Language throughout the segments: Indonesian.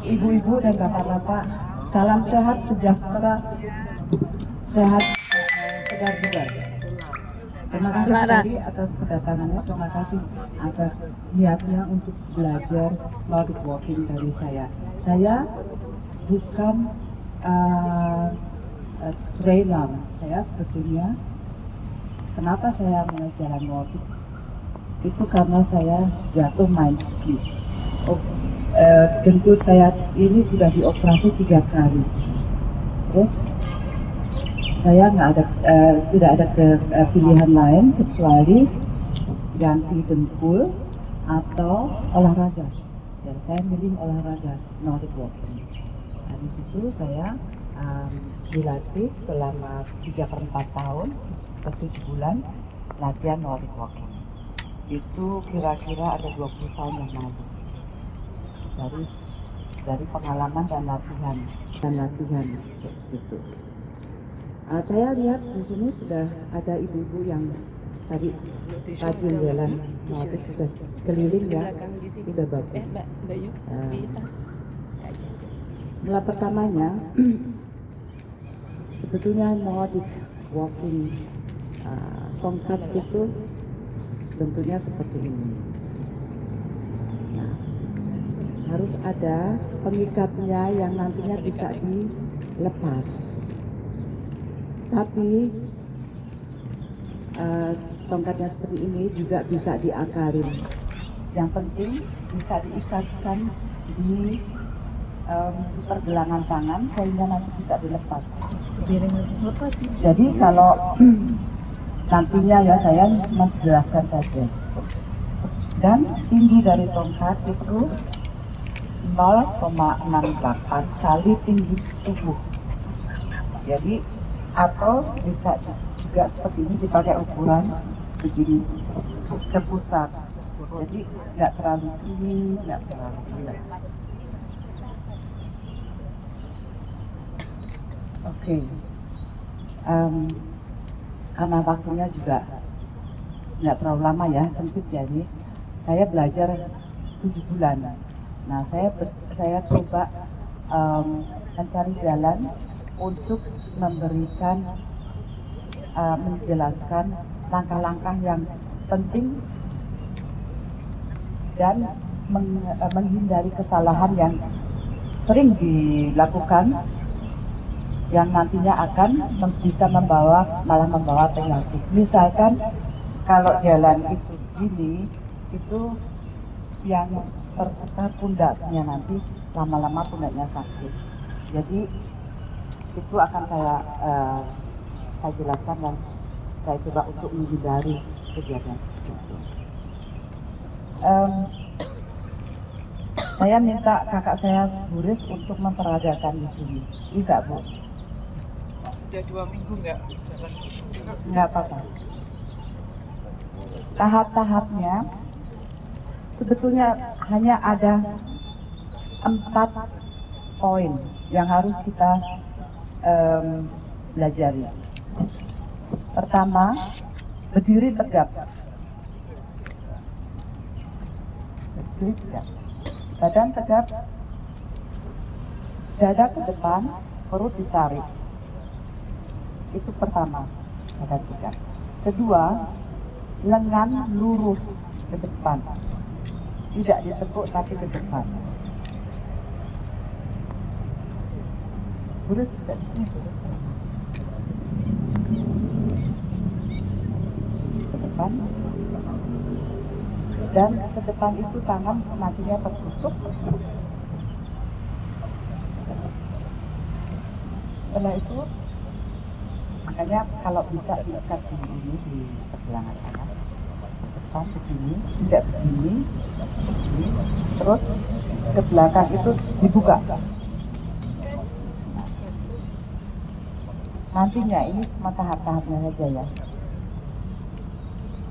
ibu-ibu dan bapak-bapak, salam sehat sejahtera, sehat segar bugar. Terima kasih sekali atas kedatangannya, terima kasih atas niatnya untuk belajar Nordic Walking dari saya. Saya bukan trainer, saya sebetulnya kenapa saya mulai jalan Nordic itu karena saya jatuh main ski. Tentu saya ini sudah dioperasi 3 kali. Terus saya tidak ada pilihan lain kecuali ganti dengkul atau olahraga. Dan saya milih olahraga Nordic Walking. Nah, di situ saya dilatih selama 3/4 tahun ke 7 bulan latihan Nordic Walking. Itu kira-kira ada 20 tahun yang lalu. Dari pengalaman dan latihan gitu. Saya lihat di sini sudah ada ibu-ibu yang tadi rajin jalan Nordic, sudah keliling ya, sudah bagus. Mula pertamanya sebetulnya Nordic Walking tongkat itu bentuknya seperti ini. Nah, harus ada pengikatnya yang nantinya bisa dilepas. Tapi tongkatnya seperti ini juga bisa diakalin. Yang penting bisa diikatkan di pergelangan tangan sehingga nanti bisa dilepas. Jadi kalau nantinya ya saya menjelaskan saja. Dan tinggi dari tongkat itu 0,68 kali tinggi tubuh. Jadi atau bisa juga seperti ini dipakai ukuran begini ke pusat. Jadi nggak terlalu tinggi, nggak terlalu rendah. Oke. Karena waktunya juga nggak terlalu lama ya, sempit jadi saya belajar 7 bulan. Nah saya coba mencari jalan untuk memberikan menjelaskan langkah-langkah yang penting dan menghindari kesalahan yang sering dilakukan yang nantinya akan bisa malah membawa penyakit. Misalkan kalau jalan itu gini, itu yang terputar pundaknya nanti lama-lama pundaknya sakit. Jadi itu akan saya jelaskan dan saya coba untuk menghindari kejadian seperti itu. Saya minta kakak saya Buris untuk memperagakan di sini. Bisa Bu? Sudah 2 minggu nggak jalan? Nggak apa-apa. Tahap-tahapnya sebetulnya hanya ada 4 poin yang harus kita pelajari. Pertama, berdiri tegap. Berdiri tegap. Badan tegap, dada ke depan, perut ditarik. Itu pertama, dada tegap. Kedua, lengan lurus ke depan. Tidak ditekuk tapi ke depan. Buris bisa di sini, Buris. Ke depan. Dan ke depan itu tangan nantinya tertutup. Setelah itu, makanya kalau bisa diikat ini di pergelangan tangan. Ke depan begini, tidak begini, begini. Terus ke belakang itu dibuka. Nantinya ini cuma tahap-tahapnya saja ya.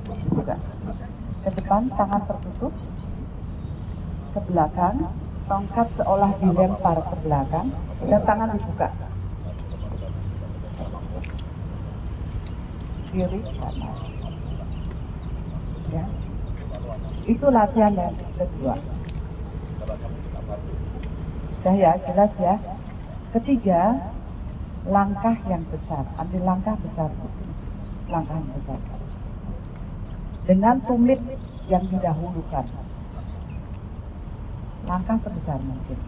Dibuka. Ke depan tangan tertutup, ke belakang tongkat seolah dilempar ke belakang dan tangan dibuka. Kiri kanan. Ya. Itu latihan yang kedua. Sudah ya, jelas ya. Ketiga, langkah yang besar. Ambil langkah besar. Langkah yang besar. Dengan tumit yang didahulukan. Langkah sebesar mungkin.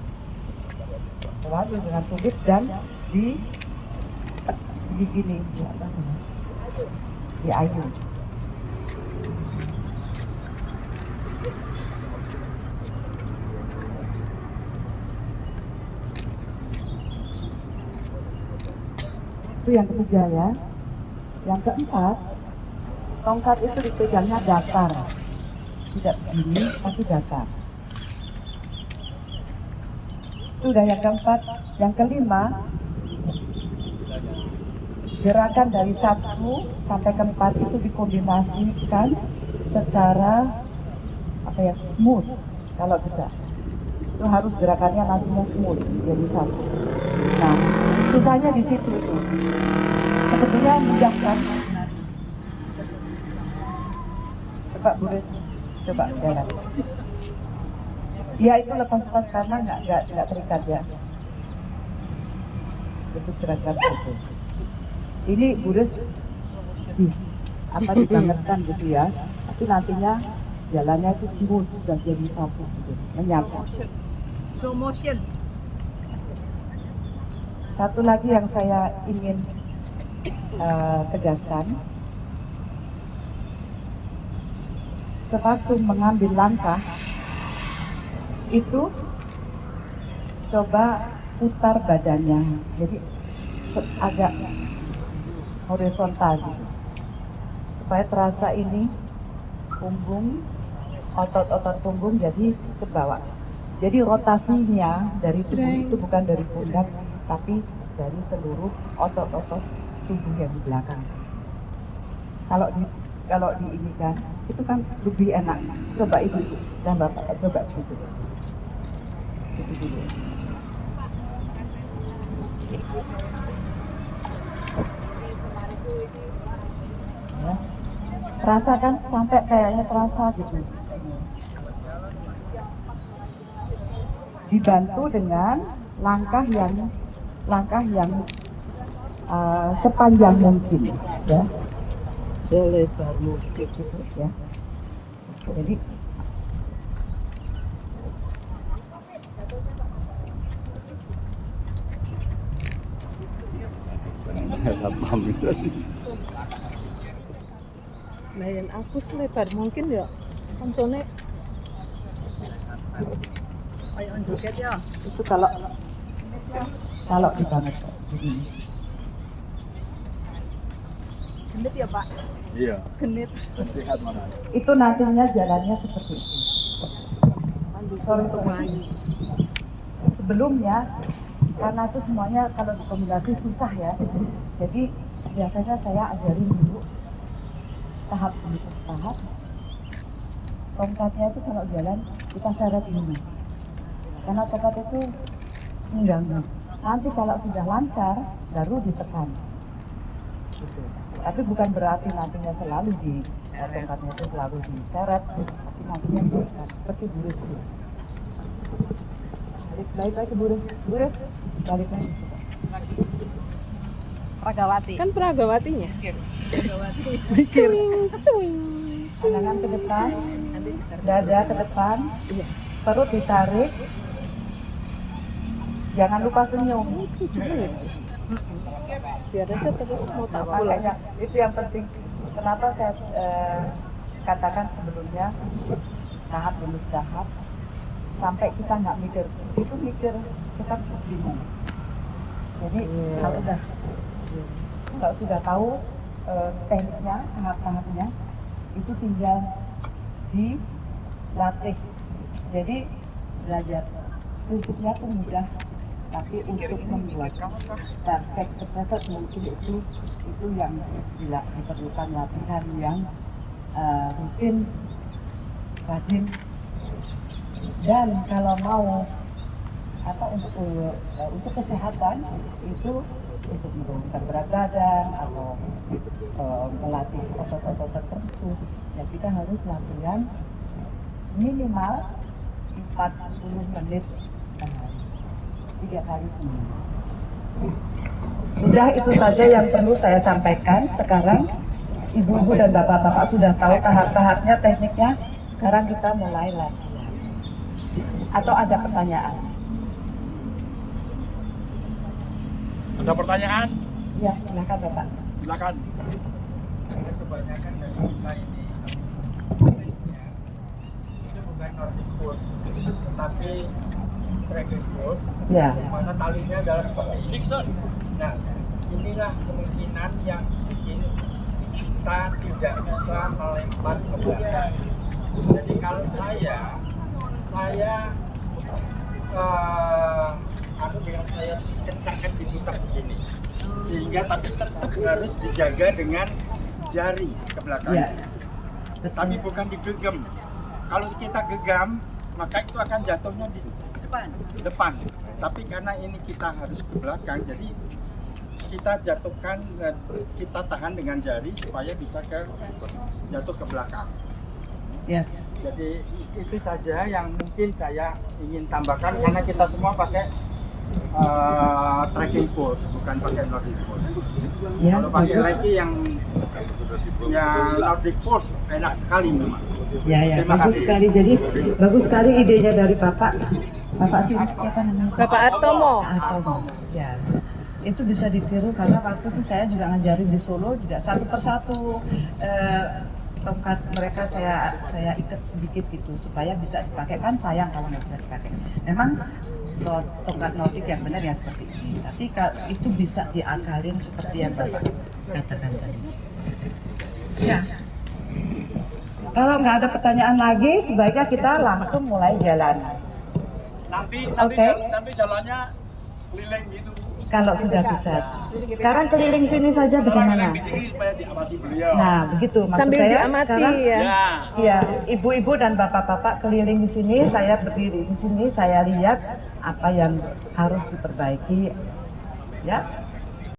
Selalu dengan tumit dan di gini, di ayun. Itu yang ketiga ya. Yang keempat, tongkat itu dipegangnya datar, tidak begini tapi datar. Itu udah yang keempat. Yang kelima, gerakan dari 1 sampai ke 4 itu dikombinasikan secara smooth kalau bisa. Itu harus gerakannya nantinya smooth jadi satu. Nah, susahnya di situ itu. Sebetulnya mudah kan? Coba Buris, coba jalan. Ya itu lepas-lepas karena nggak terikat ya. Itu gerakan itu. Ini Buris dibangetkan gitu ya. Tapi nantinya jalannya itu smooth sudah jadi satu gitu, menyatu. Slow motion. Satu lagi yang saya ingin tegaskan, sewaktu mengambil langkah itu coba putar badannya, jadi agak horizontal gitu, supaya terasa ini punggung, otot-otot punggung jadi ke bawah. Jadi rotasinya dari tubuh itu bukan dari pundak, tapi dari seluruh otot-otot tubuh yang di belakang. Kalau di ini kan, itu kan lebih enak. Coba itu dan Bapak coba gitu. Itu dulu. Ya. Terasa kan sampai kayaknya terasa gitu. Dibantu dengan langkah yang sepanjang mungkin ya. Selebar mungkin gitu ya. Jadi Lain aku selebar mungkin ya. Koncone Ayo on joget ya. itu kalau dibanget begini. Genit ya Pak? Iya, Genit. sehat mana? Itu nantinya jalannya seperti itu. Sorry. Sebelumnya karena itu semuanya kalau dikombinasi susah ya. Jadi biasanya saya ajarin dulu tahap demi tahap. Tongkatnya itu kalau jalan kita seret ini. Karena tongkat itu mengganggu. Nanti kalau sudah lancar baru ditekan. Gitu. Tapi bukan berarti nantinya selalu di tongkatnya itu selalu diseret, tapi nantinya ditekan. Seperti Buris itu. Balik lagi ke Buris, balik lagi. Ragawati. kan Pragawatinya. Ragawati. Mikir. Tangan ke depan, dada ke depan, Iya. perut ditarik. Jangan lupa senyum. Biar aja terus mau tak pulang. Makanya itu yang penting. Kenapa saya katakan sebelumnya tahap demi tahap sampai kita nggak mikir. Itu mikir kita bingung. Jadi kalau sudah tahu tekniknya, tahap-tahapnya, itu tinggal dilatih. Jadi belajar prinsipnya itu mudah, tapi untuk membuat perfect seperti mungkin itu yang diperlukan latihan yang rutin, rajin. Dan kalau mau untuk kesehatan itu untuk menurunkan berat badan atau melatih otot-otot tertentu, ya kita harus latihan minimal 40 menit sehari. 3 kali seminggu. Sudah itu saja yang perlu saya sampaikan. Sekarang ibu-ibu dan bapak-bapak sudah tahu tahap-tahapnya, tekniknya. Sekarang kita mulai latihan. Atau ada pertanyaan? Ada pertanyaan? Ya, silakan Bapak. Silakan. Kebanyakan dari kita ini itu bukan Nordic Force, tetapi trekking force, Ya. di mana talinya adalah seperti ini. Nah, inilah kemungkinan yang bikin kita tidak bisa melempar ke belakang. Jadi kalau saya dengan saya kencangkan diputar begini, sehingga tapi tetap harus dijaga dengan jari ke belakang. Ya. Tapi bukan digenggam. Kalau kita genggam, maka itu akan jatuhnya di depan. Tapi karena ini kita harus ke belakang, jadi kita jatuhkan, kita tahan dengan jari supaya bisa jatuh ke belakang. Ya. Jadi itu saja yang mungkin saya ingin tambahkan, karena kita semua pakai trekking pulse, bukan pakai Nordic pulse. Ya, Kalau pakai bagus. lagi yang Nordic pulse enak sekali memang. Ya, ya, Terima bagus kasih. sekali. Jadi bagus sekali idenya dari Bapak. Bapak sih siapa namanya? Bapak Artomo. Atau ya, itu bisa ditiru karena waktu itu saya juga ngajarin di Solo juga satu persatu tongkat mereka saya ikat sedikit gitu supaya bisa dipakai, kan sayang kalau nggak bisa dipakai. Memang tongkat Nordic yang benar ya seperti ini, tapi itu bisa diakalin seperti yang Bapak katakan tadi. Ya. Kalau nggak ada pertanyaan lagi, sebaiknya kita langsung mulai jalan. Nanti Oke. nanti jalannya keliling gitu. Kalau sudah bisa. Sekarang keliling sini saja bagaimana? Keliling di sini supaya diamati beliau. Nah, begitu maksud Sambil saya. diamati Sekarang, ya. Ya. ya, ibu-ibu dan bapak-bapak keliling di sini, saya berdiri di sini, saya lihat apa yang harus diperbaiki. Ya,